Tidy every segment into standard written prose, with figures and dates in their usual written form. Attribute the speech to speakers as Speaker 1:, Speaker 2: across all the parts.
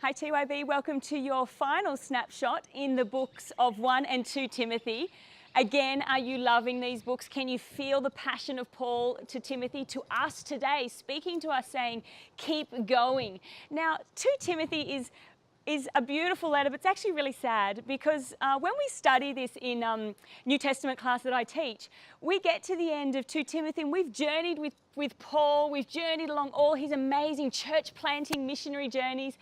Speaker 1: Hi TYB, welcome to your final snapshot in the books of 1 and 2 Timothy. Again, are you loving these books? Can you feel the passion of Paul to Timothy, to us today, speaking to us saying, keep going. Now, 2 Timothy is a beautiful letter, but it's actually really sad because when we study this in New Testament class that I teach, we get to the end of 2 Timothy and we've journeyed with Paul, we've journeyed along all his amazing church planting missionary journeys.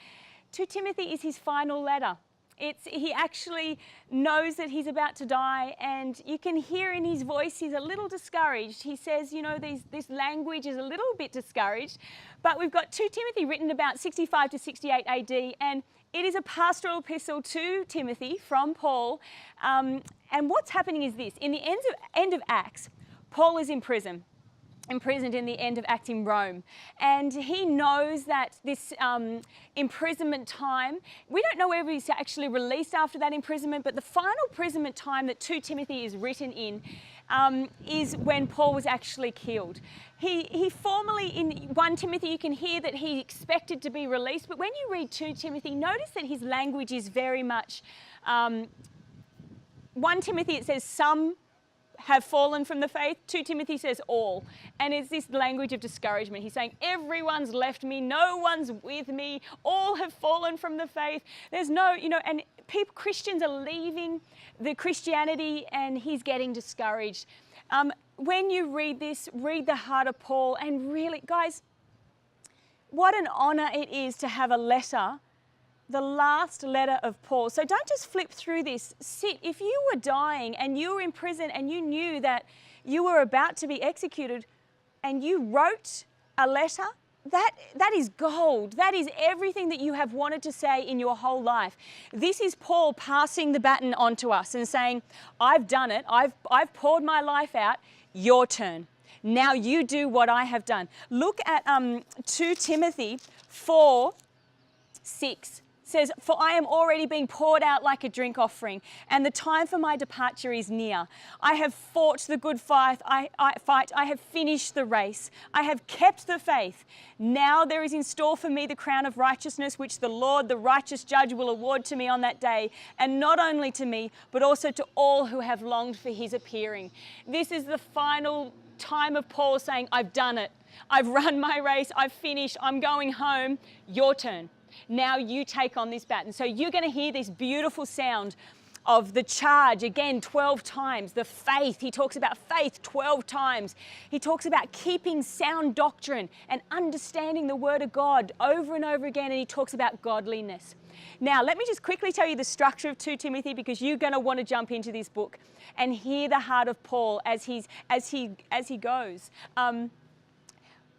Speaker 1: 2 Timothy is his final letter. He actually knows that he's about to die, and you can hear in his voice he's a little discouraged. He says, you know, this language is a little bit discouraged, but we've got 2 Timothy written about 65 to 68 AD, and it is a pastoral epistle to Timothy from Paul. And what's happening is this: in the end of Acts, Paul is in prison. Imprisoned in the end of Acts in Rome, and he knows that this imprisonment time, we don't know whether he's actually released after that imprisonment, but the final imprisonment time that 2 Timothy is written in is when Paul was actually killed. He formally, in 1 Timothy, you can hear that he expected to be released, but when you read 2 Timothy, notice that his language is very much, 1 Timothy it says some have fallen from the faith. 2 Timothy says all. And it's this language of discouragement. He's saying, everyone's left me, no one's with me, all have fallen from the faith. There's no, and Christians are leaving the Christianity, and he's getting discouraged. When you read this, read the heart of Paul, and really, guys, what an honor it is to have a letter, the last letter of Paul. So don't just flip through this. Sit. If you were dying and you were in prison and you knew that you were about to be executed and you wrote a letter, that is gold. That is everything that you have wanted to say in your whole life. This is Paul passing the baton on to us and saying, I've done it. I've poured my life out. Your turn. Now you do what I have done. Look at 2 Timothy 4:6. Says, for I am already being poured out like a drink offering, and the time for my departure is near. I have fought the good fight. I have finished the race. I have kept the faith. Now there is in store for me the crown of righteousness, which the Lord, the righteous judge, will award to me on that day, and not only to me, but also to all who have longed for his appearing. This is the final time of Paul saying, I've done it. I've run my race. I've finished. I'm going home. Your turn. Now you take on this baton. So you're going to hear this beautiful sound of the charge again 12 times. The faith, he talks about faith 12 times. He talks about keeping sound doctrine and understanding the word of God over and over again, and he talks about godliness. Now, let me just quickly tell you the structure of 2 Timothy, because you're going to want to jump into this book and hear the heart of Paul as he goes.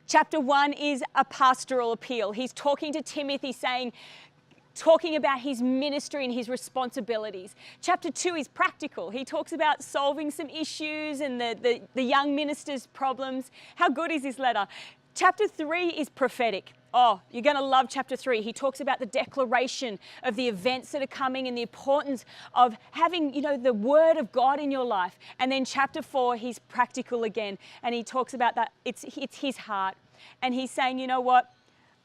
Speaker 1: Chapter 1 is a pastoral appeal. He's talking to Timothy, talking about his ministry and his responsibilities. Chapter 2 is practical. He talks about solving some issues and the young minister's problems. How good is this letter? Chapter 3 is prophetic. Oh, you're going to love chapter 3. He talks about the declaration of the events that are coming and the importance of having, the word of God in your life. And then chapter 4, he's practical again. And he talks about that. It's his heart. And he's saying, you know what?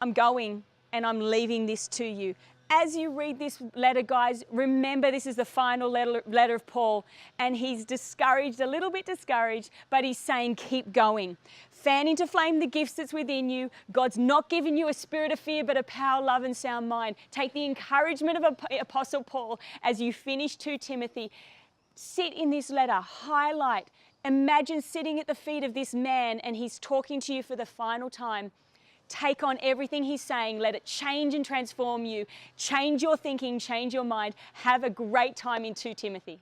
Speaker 1: I'm going and I'm leaving this to you. As you read this letter, guys, remember this is the final letter of Paul, and he's discouraged, a little bit discouraged, but he's saying keep going. Fan into flame the gifts that's within you. God's not given you a spirit of fear, but a power, love, and sound mind. Take the encouragement of Apostle Paul as you finish 2 Timothy. Sit in this letter, highlight, imagine sitting at the feet of this man, and he's talking to you for the final time. Take on everything he's saying. Let it change and transform you. Change your thinking, change your mind. Have a great time in 2 Timothy.